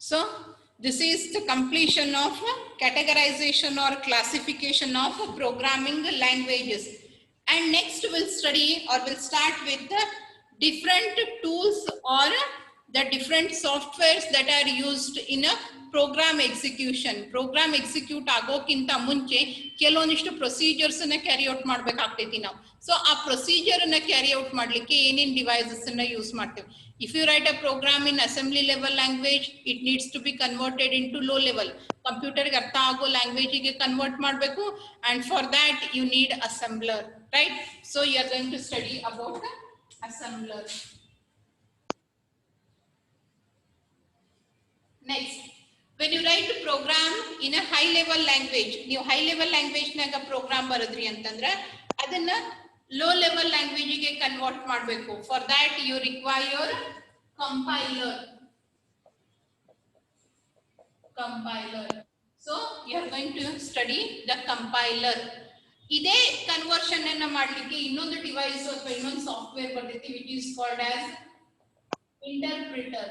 So this is the completion of categorization or classification of programming languages. And next we'll study or we'll start with the different tools or the different softwares that are used in a program execution. Program execute ಆಗೋಕ್ಕಿಂತ ಮುಂಚೆ ಕೆಲವೊಂದಿಷ್ಟು procedures ಅನ್ನ carry out ಮಾಡ್ಬೇಕಾಗ್ತೈತಿ ನಾವು. So ಆ procedure ಅನ್ನ carry out ಮಾಡ್ಲಿಕ್ಕೆ ಏನೇನ್ devices ಅನ್ನ use ಮಾಡ್ತೇವೆ. If you write a program in assembly level language, it needs to be converted into low level. Computer ಗೆ ಅರ್ಥ ಆಗೋ language ಗೆ convert ಮಾಡಬೇಕು, and for that you need assembler, right? So you are going to study about assembler. Next, when you write a program in a high level language, ನೀವು high level language ನಾಗ program ಬರದ್ರಿ ಅಂತಂದ್ರೆ ಅದನ್ನ low level language ಗೆ convert ಮಾಡಬೇಕು. For that you require compiler. So you are going to study the compiler. ಇದೇ conversion ಅನ್ನ ಮಾಡಲಿಕ್ಕೆ ಇನ್ನೊಂದು ಡಿವೈಸ್ ಅಥವಾ ಇನ್ನೊಂದು ಸಾಫ್ಟ್ವೇರ್ ಬರ್ತೈತಿ, which is called as interpreter.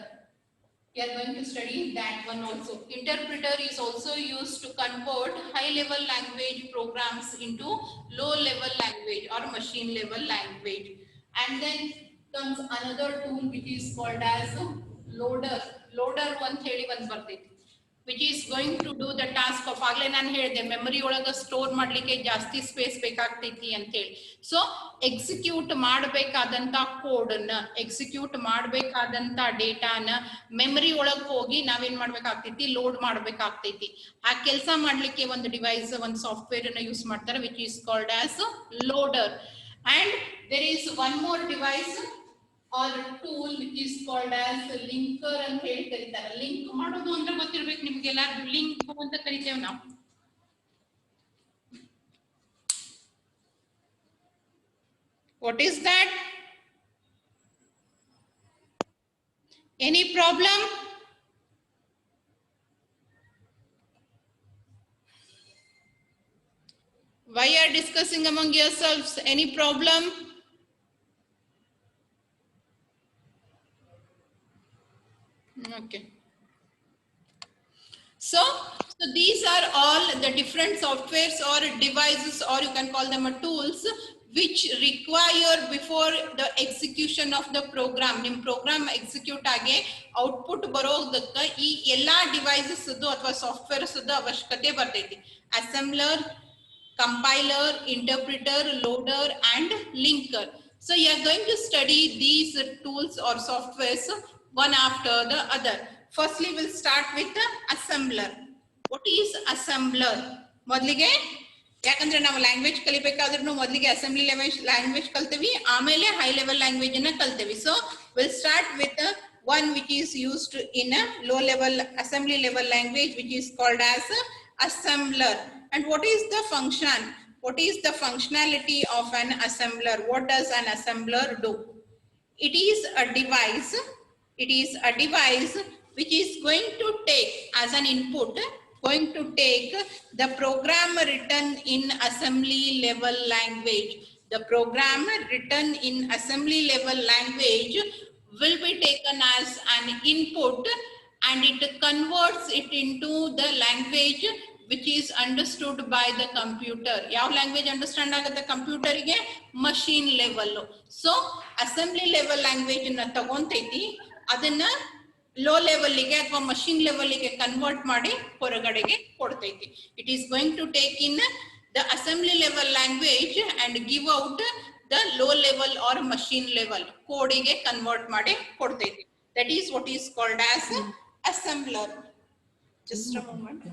We are going to study that one also. Interpreter is also used to convert high level language programs into low level language or machine level language. And then comes another tool which is called as loader. Loader one ಹೇಳಿ ಒಂದು ಬರ್ತೈತಿ, which is going to do the task of, ಆಗ್ಲೇ ನಾನು ಹೇಳಿದೆ memory ಒಳಗೆ store ಮಾಡ್ಲಿಕ್ಕೆ ಜಾಸ್ತಿ space ಬೇಕಾಗ್ತೈತಿ ಅಂತ ಹೇಳಿ. ಸೊ ಎಕ್ಸಿಕ್ಯೂಟ್ ಮಾಡಬೇಕಾದಂತ ಕೋಡ್ ಅನ್ನ, ಎಕ್ಸಿಕ್ಯೂಟ್ ಮಾಡಬೇಕಾದಂತ ಡೇಟಾನ ಮೆಮರಿ ಒಳಗೆ ಹೋಗಿ ನಾವೇನ್ ಮಾಡ್ಬೇಕಾಗ್ತೈತಿ, ಲೋಡ್ ಮಾಡ್ಬೇಕಾಗ್ತೈತಿ. ಆ ಕೆಲಸ ಮಾಡ್ಲಿಕ್ಕೆ ಒಂದು ಡಿವೈಸ್, ಒಂದು ಸಾಫ್ಟ್ವೇರ್ ಅನ್ನ ಯೂಸ್ ಮಾಡ್ತಾರೆ, which is called as loader. And there is one more device or tool which is called as linker ಅಂತ ಹೇಳಿ ಕರೀತಾರೆ. ಲಿಂಕ್ ಮಾಡೋದು ಅಂದ್ರೆ ಗೊತ್ತಿರ್ಬೇಕು ನಿಮ್ಗೆಲ್ಲ, ಲಿಂಕ್ ಅಂತ ಕರಿತೇವೆ ನಾವು. What is that? Any problem? Why are discussing among yourselves? Any problem? Okay. So these are all the different softwares or devices, or you can call them a tools, which require before the execution of the program. Nim program execute ಆಗಿ output ಬರೋದಕ್ಕೆ ಈ ಎಲ್ಲಾ devices ಅಥವಾ softwares ಅವಶ್ಯಕತೆ ಬರ್ತೈತಿ. Assembler, compiler, interpreter, loader and linker. So you are going to study these tools or softwares one after the other. Firstly, we'll start with the assembler. What is assembler? ಮೊದಲಿಗೆ ಯಾಕಂದ್ರೆ ನಾವು language ಕಲಿಬೇಕಾದ್ರೂ ಮೊದಲಿಗೆ assembly language ಕಲ್ತೀವಿ, ಆಮೇಲೆ high level language ಅನ್ನ ಕಲ್ತೀವಿ. So will start with one which is used in a low level assembly level language, which is called as assembler. And what is the function? What is the functionality of an assembler? What does an assembler do? It is a device. It is a device which is going to take as an input, going to take the program written in assembly level language. The program written in assembly level language will be taken as an input and it converts it into the language which is understood by the computer. Yav language understand agate computer ge? Machine level. So assembly level language na tagontaiti, adanna low ಲೆವೆಲ್ಗೆ ಅಥವಾ machine ಲೆವೆಲ್ಗೆ convert ಮಾಡಿ ಹೊರಗಡೆಗೆ ಕೊಡ್ತೈತಿ. It is going to take in the assembly level language and give out the low level or machine level ಕೋಡಿಗೆ convert ಮಾಡಿ ಕೊಡ್ತೈತಿ. That is what is called as assembler. Just a moment.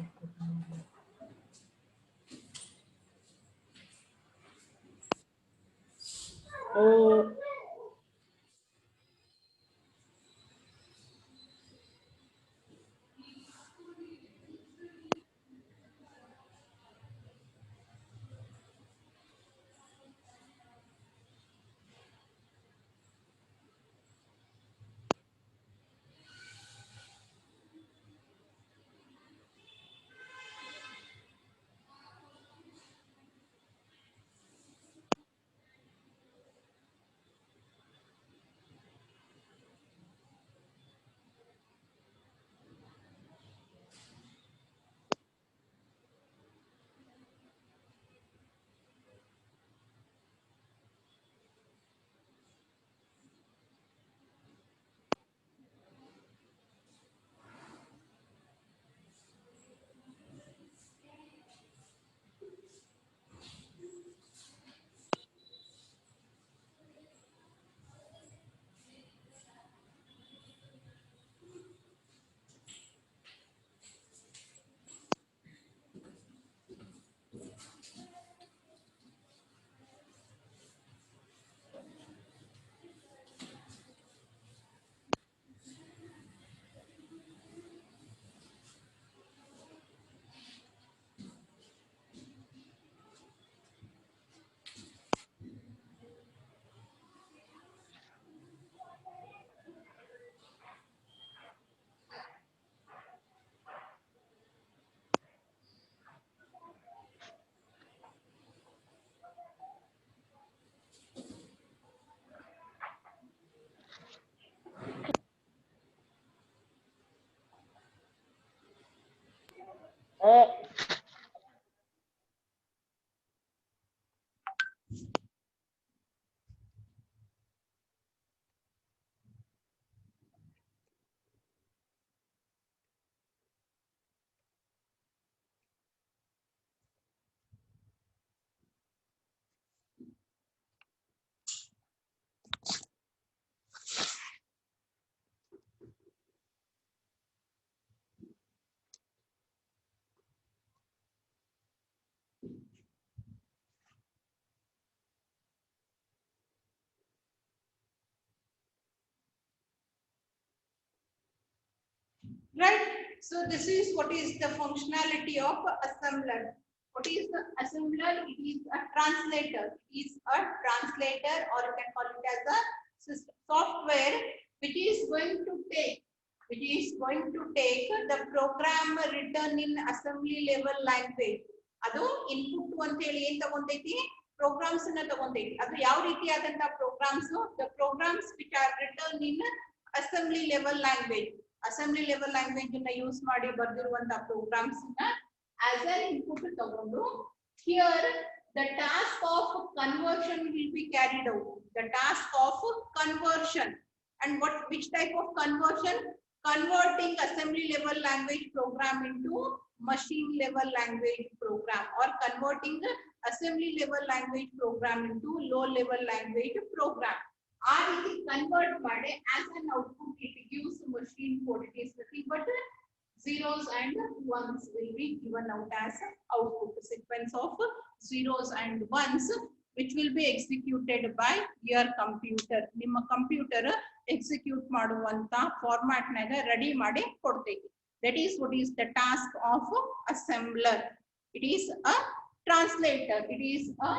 right? So this is what is the functionality of assembler. What is the assembler? It is a translator. It is a translator, or you can call it as a software which is going to take the program written in assembly level language. ಅದು input ಅಂತ ಹೇಳಿ ಏನ್ ತಗೊಂತೈತಿ, programmes ಅನ್ನ ತಗೊಂತೈತಿ. ಅದು ಯಾವ ರೀತಿಯಾದಂತಹ programs? The programs which are written in assembly level language. Assembly level language ಅನ್ನ use ಮಾಡಿ ಬರ್ದಿರುವಂತಹ ಪ್ರೋಗ್ರಾಮ್ಸ್ ನ ಆಸ್ ಅನ್ ಇನ್ಪುಟ್ ತಗೊಂಡು, here the task of conversion will be carried out. The task of conversion. And which type of conversion? Converting assembly level language program into machine level language program, or converting assembly level language program into low level language program. ಆ ರೀತಿ convert ಮಾಡಿ as an output it gives machine code. It is nothing but zeros and ones will be given out as output. Sequence of zeros and ones which will be executed by your computer. ನಿಮ್ಮ computer execute ಮಾಡುವಂತ format ನಾಗ ready ಮಾಡಿ ಕೊಡ್ತೈತಿ. That is what is the task of assembler. It is a translator. It is a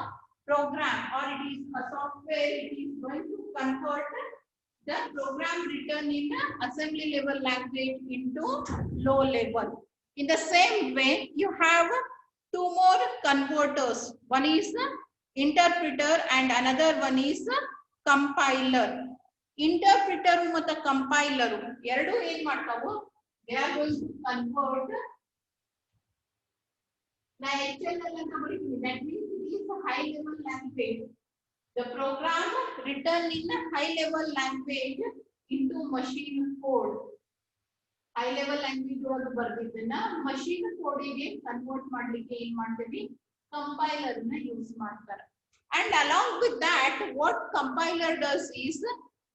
program, or it is a software. It is going to convert the program written in assembly level language into low level. In the same way, you have two more converters. One is interpreter and another one is compiler. Interpreter ಮತ್ತು compiler ಎರಡು ಏನ್ ಮಾಡ್ತಾವು? They are going to convert. na HLL ಅಂತ ಬರೀತೀವಿ. That means it is a high level language. The program written in a high level language into machine code. High level language ಒಳಗೆ ಬರ್ದಿದ್ದನ್ನ machine code ಗೆ convert ಮಾಡ್ಲಿಕ್ಕೆ ಏನ್ ಮಾಡ್ತೀವಿ? Compiler ನ use ಮಾಡ್ತಾರೆ. And along with that, what compiler does is,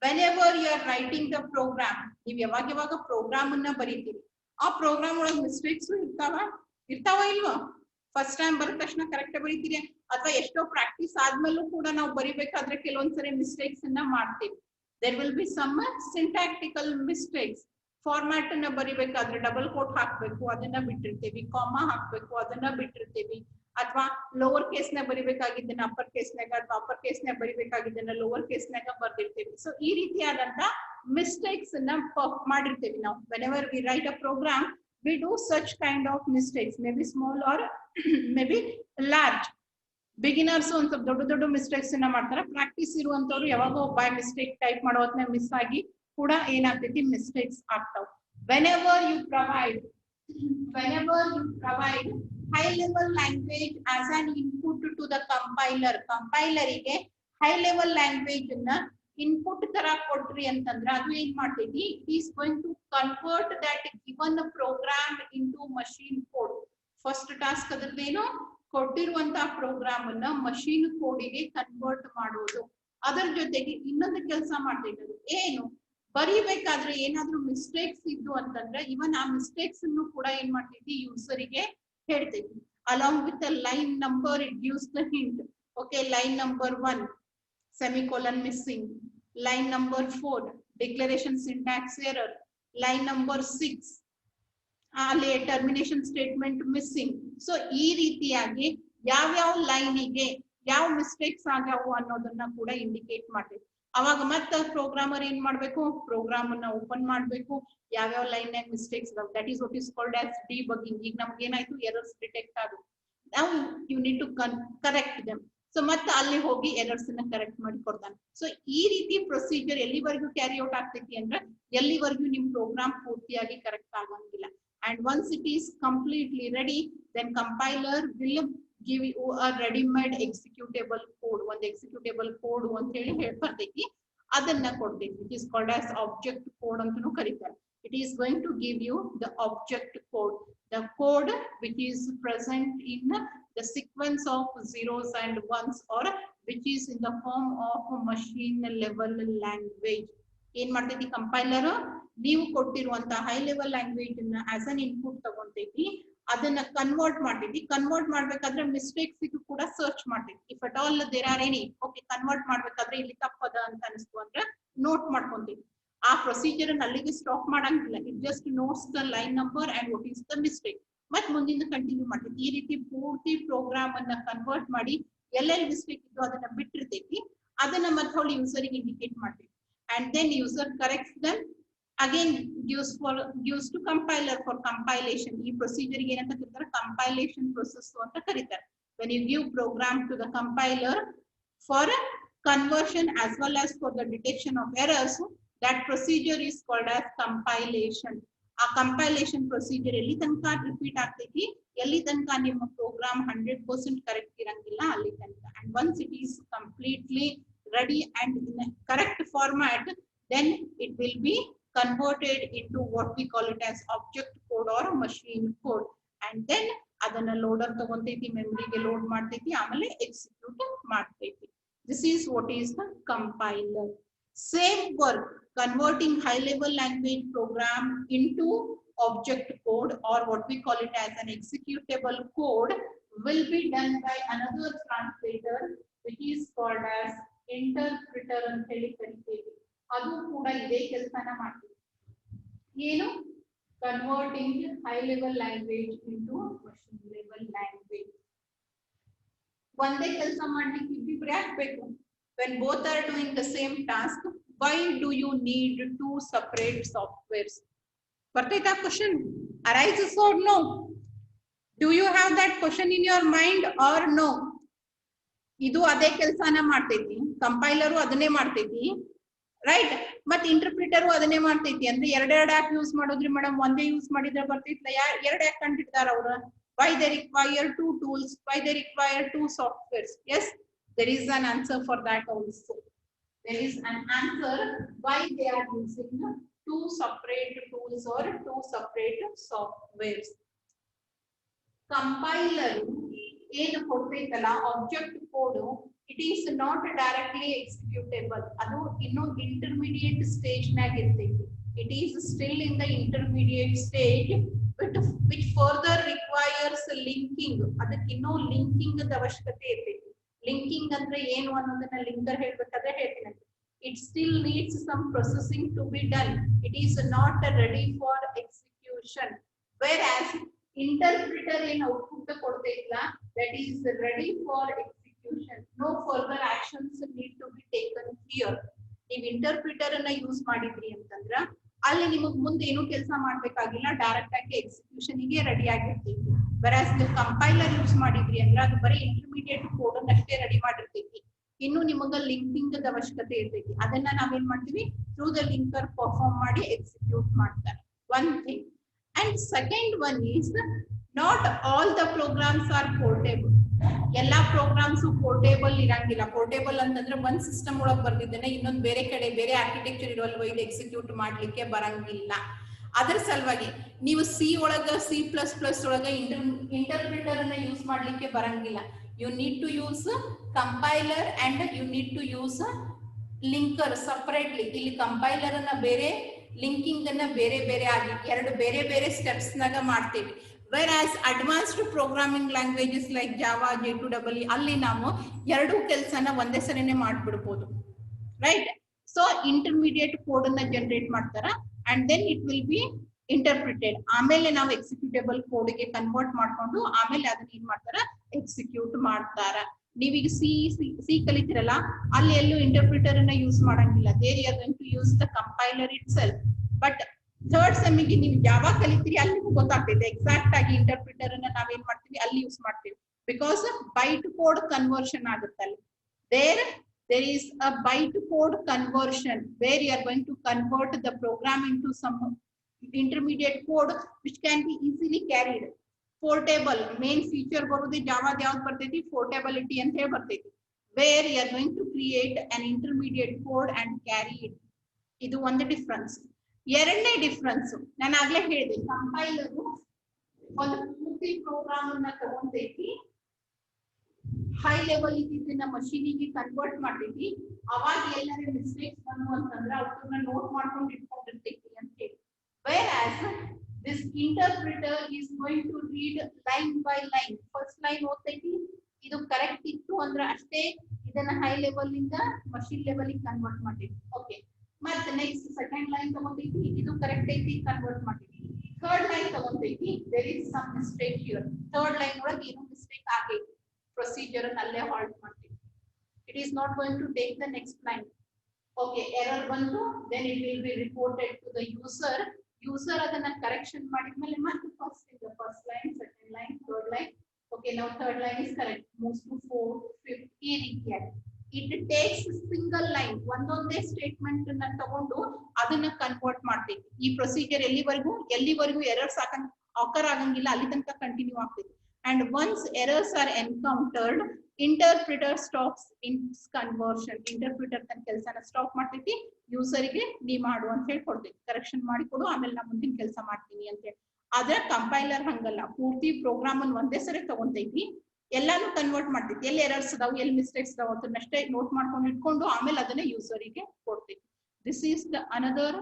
whenever you are writing the program, ನೀವು ಯಾವಾಗ program ಅನ್ನ ಬರೀತೀರಿ, ಆ ಪ್ರೋಗ್ರಾಮ್ ಒಳಗೆ ಮಿಸ್ಟೇಕ್ಸ್ ಇರ್ತಾವ ಇಲ್ವಾ? ಫಸ್ಟ್ ಟೈಮ್ ಬರೆದ ತಕ್ಷಣ ಕರೆಕ್ಟ್ ಬರೀತೀರಿ, ಅಥವಾ ಎಷ್ಟೋ ಪ್ರಾಕ್ಟೀಸ್ ಆದ್ಮೇಲೂ ಕೂಡ ನಾವು ಬರಿಬೇಕಾದ್ರೆ ಕೆಲವೊಂದ್ಸರಿ ಮಿಸ್ಟೇಕ್ಸ್ ಅನ್ನ ಮಾಡ್ತೀವಿ. There will be some syntactical mistakes. Format ಅನ್ನ ಬರಿಬೇಕಾದ್ರೆ ಡಬಲ್ ಕೋಟ್ ಹಾಕ್ಬೇಕು, ಅದನ್ನ ಬಿಟ್ಟಿರ್ತೀವಿ. ಕಾಮಾ ಹಾಕ್ಬೇಕು, ಅದನ್ನ ಬಿಟ್ಟಿರ್ತೀವಿ. ಅಥವಾ ಲೋವರ್ ಕೇಸ್ ನ ಬರಿಬೇಕಾಗಿದ್ದನ್ನ ಅಪ್ಪರ್ ಕೇಸ್ ನಾಗ, ಅಥವಾ ಅಪ್ಪರ್ ಕೇಸ್ ನ ಬರಿಬೇಕಾಗಿದ್ದನ್ನ ಲೋವರ್ ಕೇಸ್ ನಾಗ ಬರ್ದಿರ್ತೀವಿ. ಸೊ ಈ ರೀತಿಯಾದಂತ ಮಿಸ್ಟೇಕ್ಸ್ ಅನ್ನ ಮಾಡಿರ್ತೀವಿ ನಾವು. whenever we write a program, we do such kind of mistakes, maybe small or maybe large. Beginners ಒಂದ್ ಸ್ವಲ್ಪ ದೊಡ್ಡ ದೊಡ್ಡ ಮಿಸ್ಟೇಕ್ಸ್ ಅನ್ನ ಮಾಡ್ತಾರೆ. ಪ್ರಾಕ್ಟೀಸ್ ಇರುವಂತವ್ರು ಯಾವಾಗೋ ಬೈ ಮಿಸ್ಟೇಕ್ ಟೈಪ್ ಮಾಡೋ ಹೊತ್ನಾಗ ಮಿಸ್ ಆಗಿ ಕೂಡ ಏನಾಗ್ತೈತಿ, ಮಿಸ್ಟೇಕ್ಸ್ ಆಗ್ತಾವ. whenever you provide high level language as an input to the compiler, ಕಂಪೈಲರಿಗೆ high level language ಅನ್ನ ಇನ್ಪುಟ್ ತರ ಕೊಟ್ರಿ ಅಂತಂದ್ರ ಅದು ಏನ್ ಮಾಡ್ತೈತಿ, it is going to convert that given program into machine code. First task ಅದ್ರದ್ದೇನು, ಕೊಟ್ಟಿರುವಂತಹ ಪ್ರೋಗ್ರಾಮ್ ಅನ್ನ ಮಷೀನ್ ಕೋಡಿಗೆ ಕನ್ವರ್ಟ್ ಮಾಡೋದು. ಅದರ ಜೊತೆಗೆ ಇನ್ನೊಂದು ಕೆಲಸ ಮಾಡ್ತೈತಿ. ಅದು ಏನು, ಬರಿಬೇಕಾದ್ರೆ ಏನಾದ್ರೂ ಮಿಸ್ಟೇಕ್ಸ್ ಇದ್ದು ಅಂತಂದ್ರೆ ಇವನ್ ಆ ಮಿಸ್ಟೇಕ್ಸ್ ಅನ್ನು ಕೂಡ ಏನ್ ಮಾಡ್ತೈತಿ, ಯೂಸರಿಗೆ ಹೇಳ್ತೈತಿ. Along with the line number it gives the hint. Okay, line number 1 semicolon missing, line number 4 declaration syntax error, line number 6 ಅಲ್ಲಿ ಟರ್ಮಿನೇಷನ್ ಸ್ಟೇಟ್ಮೆಂಟ್ ಮಿಸ್ಸಿಂಗ್. ಸೊ ಈ ರೀತಿಯಾಗಿ ಯಾವ್ಯಾವ ಲೈನಿಗೆ ಯಾವ ಮಿಸ್ಟೇಕ್ಸ್ ಆಗ್ಯಾವು ಅನ್ನೋದನ್ನ ಕೂಡ ಇಂಡಿಕೇಟ್ ಮಾಡ್ತೈತಿ. ಅವಾಗ ಮತ್ತೆ ಪ್ರೋಗ್ರಾಮರ್ ಏನ್ ಮಾಡ್ಬೇಕು, ಪ್ರೋಗ್ರಾಮ್ ಅನ್ನ ಓಪನ್ ಮಾಡ್ಬೇಕು, ಯಾವ್ಯಾವ ಲೈನ್ ನಾಗ ಮಿಸ್ಟೇಕ್ಸ್ ಇದಾವೆ. That is what is called as debugging. ಈಗ ನಮ್ಗೆ ಏನಾಯ್ತು, ಎರರ್ಸ್ ಡಿಟೆಕ್ಟ್ ಆಗುತ್ತೆ. ನಾವು you need to correct them. So ಮತ್ತೆ ಅಲ್ಲಿ ಹೋಗಿ ಎರರ್ಸ್ ಅನ್ನ ಕರೆಕ್ಟ್ ಮಾಡಿ ಕೊಡ್ತಾನೆ. ಸೊ ಈ ರೀತಿ ಪ್ರೊಸೀಜರ್ ಎಲ್ಲಿವರೆಗೂ ಕ್ಯಾರಿ ಔಟ್ ಆಗ್ತೈತಿ ಅಂದ್ರೆ ಎಲ್ಲಿವರೆಗೂ ನಿಮ್ ಪ್ರೋಗ್ರಾಮ್ ಪೂರ್ತಿಯಾಗಿ ಕರೆಕ್ಟ್ ಆಗಂಗಿಲ್ಲ. And once it is completely ready, then compiler will give you a ready-made executable code. One executable code ಅಂತ ಹೇಳಿ ಬರ್ತೈತಿ, ಅದನ್ನ ಕೊಡ್ತೈತಿ. It is called as object code ಅಂತನೂ ಕರೀತಾರೆ. It is going to give you the object code, the code which is present in the sequence of zeros and ones, or which is in the form of machine level language. ಏನ್ ಮಾಡ್ತೈತಿ compiler, ನೀವು ಕೊಟ್ಟಿರುವಂತ high level language ಅನ್ನ as an input ತಗೊಂತೈತಿ, ಅದನ್ನ convert ಮಾಡ್ತೈತಿ. Convert ಮಾಡ್ಬೇಕಾದ್ರೆ mistakes ಕೂಡ ಸರ್ಚ್ ಮಾಡ್ತೈತಿ. If at all there are any, okay convert ಮಾಡ್ಬೇಕಾದ್ರೆ ಇಲ್ಲಿ ತಪ್ಪದ ಅಂತ ಅನಿಸ್ತು ಅಂದ್ರೆ ನೋಟ್ ಮಾಡ್ಕೊಂತೈತಿ. ಆ ಪ್ರೊಸೀಜರ್ ಅಲ್ಲಿಗೆ ಸ್ಟಾಪ್ ಮಾಡಂಗಿಲ್ಲ. It just notes the line number and what is the mistake. ಮತ್ ಮುಂದಿನ ಕಂಟಿನ್ಯೂ ಮಾಡ್ತೈತಿ. ಈ ರೀತಿ ಪೂರ್ತಿ ಪ್ರೋಗ್ರಾಮ್ ಅನ್ನ ಕನ್ವರ್ಟ್ ಮಾಡಿ ಎಲ್ಲೆಲ್ಲಿ ಮಿಸ್ಟೇಕ್ ಇದ್ದು ಅದನ್ನ ಬಿಟ್ಟಿರ್ತೈತಿ, ಅದನ್ನ ಮತ್ತೆ ಹೊಳ್ಳಿ ಯೂಸರ್ಗೆ ಇಂಡಿಕೇಟ್ ಮಾಡ್ತೈತಿ. And then user corrects then again gives to compiler for compilation. ಈ ಪ್ರೊಸೀಜರ್ ಗೆ ಏನಂತ ಕರೀತಾರೆ, ಕಂಪೈಲೇಷನ್ ಪ್ರೊಸೆಸ್ ಅಂತ ಕರೀತಾರೆ. when you give program to the compiler for conversion as well as for the detection of errors, that procedure is called as compilation. ಆ compilation procedure ಎಲ್ಲಿ ತನಕ repeat ಆಗ್ತೈತಿ, ಎಲ್ಲಿ ತನಕ ನಿಮ್ಮ ಪ್ರೋಗ್ರಾಮ್ 100% ಕರೆಕ್ಟ್ ಇರಂಗಿಲ್ಲ ಅಲ್ಲಿ ತನಕ. and once it is completely ready and in a correct format, then it will be converted into what we call it as object code or machine code. and then ಅದನ್ನ loader ತಗೊಂತೈತಿ, ಮೆಮರಿಗೆ load ಮಾಡ್ತೈತಿ, ಆಮೇಲೆ execute ಮಾಡ್ತೈತಿ. this is what is the compiler. Same work, converting high level language program into object code or what we call it as an executable code, will be done by another translator which is called as interpreter ಅಂತ ಹೇಳಿ ಕರೀತೀವಿ. ಅದು ಕೂಡ ಇದೇ ಕೆಲಸನ ಮಾಡ್ತೀವಿ. ಏನು, converting high level language into machine level language. ಒಂದೇ ಕೆಲಸ ಮಾಡ್ಲಿಕ್ಕೆ ಇಬ್ಬಿಬ್ರು ಯಾಕೆ ಬೇಕು? when both are doing the same task, why do you need two separate softwares? ಬರ್ತಾಯ್ತಾ question? arises or no? do you have that question in your mind or no? ಇದು ಅದೇ ಕೆಲಸನ ಮಾಡ್ತೈತಿ, ಕಂಪೈಲರು ಅದನ್ನೇ ಮಾಡ್ತೈತಿ, ರೈಟ್? ಮತ್ ಇಂಟರ್ಪ್ರಿಟರು ಅದನ್ನೇ ಮಾಡ್ತೈತಿ. ಅಂದ್ರೆ ಎರಡೆರಡು ಆಪ್ ಯೂಸ್ ಮಾಡೋದ್ರಿ ಮೇಡಮ್, ಒಂದೇ ಯೂಸ್ ಮಾಡಿದ್ರೆ ಬರ್ತೈತಿಲ್ಲ, ಎರಡು ಯಾಕೆ ಕಂಡಿಡ್ತಾರ ಅವ್ರ? why they require two tools, why they require two softwares? yes, there is an answer for that also. there is an answer why they are using two separate tools or two separate softwares. compiler ಏನು ಕೊಡ್ತೈತಲ್ಲ object code, it is not directly executable. ಅದು ಇನ್ನು intermediate stage ನಾಗ ಇರ್ತೈತಿ. It is still in the intermediate stage which further requires linking. ಅದಕ್ಕೆ ಇನ್ನೂ linking ಅವಶ್ಯಕತೆ ಇರ್ತೈತಿ. ಲಿಂಕಿಂಗ್ ಅಂದ್ರೆ ಏನು ಅನ್ನೋದನ್ನ ಲಿಂಕರ್ ಹೇಳ್ಬೇಕಾದ್ರೆ ಹೇಳ್ತೀನಿ. it still needs some processing to be done. it is not ready for execution. whereas interpreter ಏನು output ಕೊಡ್ತೈತಿಲ್ಲ, that is ready for execution. no further actions need to be taken here. ನೀವು interpreter ಅನ್ನ use ಮಾಡಿದ್ರಿ ಅಂತಂದ್ರ ಅಲ್ಲಿ ನಿಮಗ್ ಮುಂದೆ ಏನು ಕೆಲಸ ಮಾಡ್ಬೇಕಾಗಿಲ್ಲ, ಡೈರೆಕ್ಟ್ ಆಗಿ ಎಕ್ಸಿಕ್ಯೂಷನ್ ಗೆ ರೆಡಿ ಆಗಿರ್ತೈತಿ. whereas ನೀವು ಕಂಪೈಲರ್ ಯೂಸ್ ಮಾಡಿದ್ರಿ ಅಂದ್ರೆ ಅದು ಬರೀ ಇಂಟರ್ಮೀಡಿಯೇಟ್ ಕೋಡ್ ಅಷ್ಟೇ ರೆಡಿ ಮಾಡಿರ್ತೈತಿ, ಇನ್ನು ನಿಮಗ ಲಿಂಕಿಂಗ್ ಅವಶ್ಯಕತೆ ಇರ್ತೈತಿ. ಅದನ್ನ ನಾವೇನ್ ಮಾಡ್ತೀವಿ, ಥ್ರೂ ದ ಲಿಂಕರ್ ಪರ್ಫಾರ್ಮ್ ಮಾಡಿ ಎಕ್ಸಿಕ್ಯೂಟ್ ಮಾಡ್ತಾರೆ. One thing. And second one is not all the programs are portable. ಎಲ್ಲಾ ಪ್ರೋಗ್ರಾಮ್ಸ್ ಪೋರ್ಟೇಬಲ್ ಇರಂಗಿಲ್ಲ. ಪೋರ್ಟೇಬಲ್ ಅಂತಂದ್ರೆ ಒಂದ್ ಸಿಸ್ಟಮ್ ಒಳಗ್ ಬರ್ದಿದ್ದೇನೆ ಇನ್ನೊಂದ್ ಬೇರೆ ಕಡೆ ಬೇರೆ ಆರ್ಕಿಟೆಕ್ಚರ್ ಇರೋಲ್ವ ಇದು ಎಕ್ಸಿಕ್ಯೂಟ್ ಮಾಡ್ಲಿಕ್ಕೆ ಬರಂಗಿಲ್ಲ. ಅದ್ರ ಸಲುವಾಗಿ ನೀವು ಸಿ ಒಳಗ C++ ಒಳಗ ಇಂಟರ್ಪ್ರಿಟರ್ ಅನ್ನ ಯೂಸ್ ಮಾಡ್ಲಿಕ್ಕೆ ಬರಂಗಿಲ್ಲ. You need to use compiler and you need to use linker separately. ಇಲ್ಲಿ ಕಂಪೈಲರ್ ಅನ್ನ ಬೇರೆ, ಲಿಂಕಿಂಗ್ ಅನ್ನ ಬೇರೆ ಬೇರೆ ಆಗಿ ಎರಡು ಬೇರೆ ಬೇರೆ ಸ್ಟೆಪ್ಸ್ ನಾಗ ಮಾಡ್ತೇವೆ. whereas advanced programming languages like Java, J2EE ಅಲ್ಲಿ ನಾವು ಎರಡು ಕೆಲಸನ ಒಂದೇ ಸರಿನೇ ಮಾಡ್ಬಿಡ್ಬೋದು, ರೈಟ್? ಸೊ ಇಂಟರ್ಮೀಡಿಯೇಟ್ ಕೋಡ್ ಅನ್ನ ಜನರೇಟ್ ಮಾಡ್ತಾರ and then it will be interpreted. ಆಮೇಲೆ ನಾವು ಎಕ್ಸಿಕ್ಯೂಟೇಬಲ್ ಕೋಡ್ ಗೆ ಕನ್ವರ್ಟ್ ಮಾಡ್ಕೊಂಡು ಆಮೇಲೆ ಅದನ್ನ ಏನ್ ಮಾಡ್ತಾರ, ಎಕ್ಸಿಕ್ಯೂಟ್ ಮಾಡ್ತಾರ. ನೀವೀಗ ಸಿ ಕಲಿತಿರಲ್ಲ, ಅಲ್ಲಿ ಎಲ್ಲೂ ಇಂಟರ್ಪ್ರಿಟರ್ ಅನ್ನ ಯೂಸ್ ಮಾಡಂಗಿಲ್ಲ. There you are going to use the compiler itself. But third ಸೆಮಿಗೆ ನೀವು ಜಾವಾ ಕಲಿತೀರಿ, ಅಲ್ಲಿ ಗೊತ್ತಾಗ್ತೈತೆ ಎಕ್ಸಾಕ್ಟ್ ಆಗಿ ಇಂಟರ್ಪ್ರಿಟರ್ ಅನ್ನ ನಾವೇನ್ ಮಾಡ್ತೀವಿ ಅಲ್ಲಿ ಯೂಸ್ ಮಾಡ್ತೀವಿ. ಬಿಕಾಸ್ ಬೈಟ್ ಕೋಡ್ ಕನ್ವರ್ಷನ್ ಆಗುತ್ತಲ್ಲ. there is a byte code conversion where you are going to convert the program into some intermediate code which can be easily carried. Portable main feature ಬರೋದು ಜಾವಾದ ಯಾವ್ದು ಬರ್ತೈತಿ, portability ಅಂತ ಹೇಳಿ ಬರ್ತೈತಿ. where you are going to create an intermediate code and carry it. ಇದು ಒಂದು difference. ಎರಡನೇ difference ನಾನು ಆಗ್ಲೇ ಹೇಳಿದೆ, ಕಂಪೈಲರ್ ಒಂದು ಪೂರ್ತಿ ಪ್ರೋಗ್ರಾಮ್ ಅನ್ನ ತಗೊಂತೈತಿ, ಹೈ ಲೆವೆಲ್ ಇದನ್ನ ಮಷೀನಿಗೆ ಕನ್ವರ್ಟ್ ಮಾಡ್ತೈತಿ. ಅವಾಗ ಎಲ್ಲಾರ ಮಿಸ್ಟೇಕ್ಸ್ ಬಂದು ಅಂತಂದ್ರೆ ಅವ್ರನ್ನ ನೋಟ್ ಮಾಡ್ಕೊಂಡು ಇಟ್ಕೊಂಡಿರ್ತೈತಿ ಅಂತ ಹೇಳಿ. whereas this interpreter is going to read line by line. First line ಓದ್ತೈತಿ, ಇದು ಕರೆಕ್ಟ್ ಇತ್ತು ಅಂದ್ರೆ ಅಷ್ಟೇ ಇದನ್ನ ಹೈ ಲೆವೆಲ್ ಇಂದ ಮಷೀನ್ ಲೆವೆಲ್ ಗೆ ಕನ್ವರ್ಟ್ ಮಾಡ್ತೈತಿ. ಓಕೆ, ಮತ್ತೆ ನೆಕ್ಸ್ಟ್ ಸೆಕೆಂಡ್ ಸೆಕೆಂಡ್ ಲೈನ್ ತಗೊಂತೈತಿ, ಇದು ಕರೆಕ್ಟ್ ಐತಿ, ಕನ್ವರ್ಟ್ ಮಾಡಿದ್ವಿ. ಥರ್ಡ್ ಲೈನ್ ತಗೊಂತೈತಿ, there is some mistake here. Third line ಒಳಗೆ ಏನೋ ಮಿಸ್ಟೇಕ್ ಆಗೈತಿ, ಪ್ರೊಸೀಜರ್ ಅಲ್ಲೇ ಹಾಲ್ಟ್ ಮಾಡ್ತೀವಿ. It is not going to take the next line. Okay, error bantu, then it will be reported to the user. User adana correction madidmele ಮತ್ತೆ first line, second line, third line. Okay, now third line is correct. Moves to fourth, fifth, ಈ ರೀತಿಯಾಗಿ. It takes single line, ಒಂದೊಂದೇ statement ಅನ್ನ ತಗೊಂಡು ಅದನ್ನ convert ಮಾಡ್ತೀವಿ. ಈ procedure ಎಲ್ಲಿವರೆಗೂ ಎರರ್ಸ್ ಆಕರ್ ಆಗಂಗಿಲ್ಲ ಅಲ್ಲಿ ತನಕ ಕಂಟಿನ್ಯೂ ಆಗ್ತೈತಿ. And once errors are encountered, interpreter stops its conversion. Interpreter ತನ್ನ ಕೆಲಸನ ಸ್ಟಾಪ್ ಮಾಡ್ತೈತಿ, ಯೂಸರ್ಗೆ ನೀ ಮಾಡು ಅಂತ ಹೇಳಿ ಕೊಡ್ತೈತಿ, ಕರೆಕ್ಷನ್ ಮಾಡಿ ಕೊಡು, ಆಮೇಲೆ ನಾ ಮುಂದಿನ ಕೆಲಸ ಮಾಡ್ತೀನಿ ಅಂತ ಹೇಳಿ. ಆದ್ರೆ ಕಂಪೈಲರ್ ಹಂಗಲ್ಲ, ಪೂರ್ತಿ ಪ್ರೋಗ್ರಾಮ್ ಅನ್ನು ಒಂದೇ ಸರಿ ತಗೊಂತೈತಿ, ಎಲ್ಲಾನು ಕನ್ವರ್ಟ್ ಮಾಡ್ತೈತಿ, ಎಲ್ಲಿ ಎರರ್ಸ್ ಅದಾವು, ಎಲ್ಲಿ ಮಿಸ್ಟೇಕ್ಸ್ ಅದಾವು ಅದನ್ನಷ್ಟೇ ನೋಟ್ ಮಾಡ್ಕೊಂಡು ಇಟ್ಕೊಂಡು ಆಮೇಲೆ ಅದನ್ನ ಯೂಸರಿಗೆ ಕೊಡ್ತೈತಿ. This is the another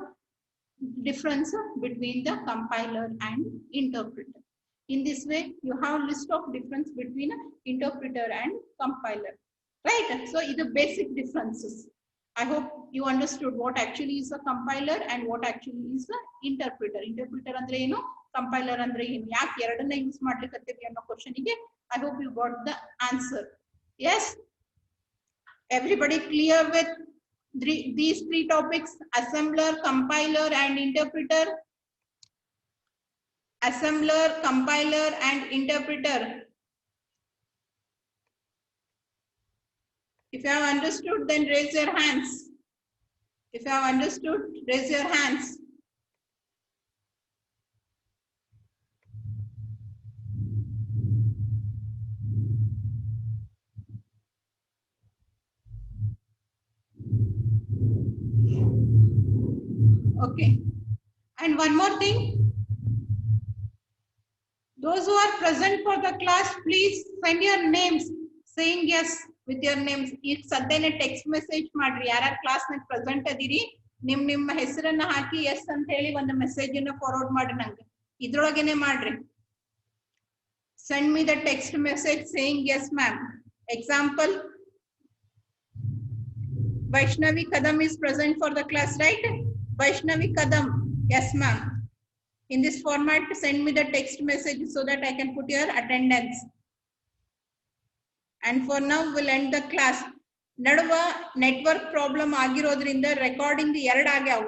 difference between the compiler and interpreter. In this way, you have a list of difference between interpreter and compiler, right? So, these are basic differences. I hope you understood what actually is a compiler and what actually is the interpreter. Interpreter andre eno, compiler andre eno, yak eradanna use madlikatteve anno question ige I hope you got the answer. Yes, everybody clear with these three topics: assembler, compiler and interpreter. Assembler, compiler and interpreter. If you have understood, then raise your hands. If you have understood, raise your hands. Okay. And one more thing. Those who are present for the class, please send your names, saying yes with your names. If saddene text message madri, yarar class na present adiri, ನಿಮ್ಮ ಹೆಸರನ್ನ ಹಾಕಿ yes ಅಂತ ಹೇಳಿ ಒಂದು message ಅನ್ನು forward ಮಾಡಿ ನಂಗೆ ಇದ್ರೊಳಗೇನೆ ಮಾಡ್ರಿ. Send me the text message saying yes ma'am. Example, Vaishnavi Kadam is present for the class, right? Vaishnavi Kadam, yes ma'am. In this format, send me the text message so that I can put your attendance. And for now, we'll end the class. Nadava network problem ಆಗಿರೋದ್ರಿಂದ recording 2 ಆಗ್ಯಾವ.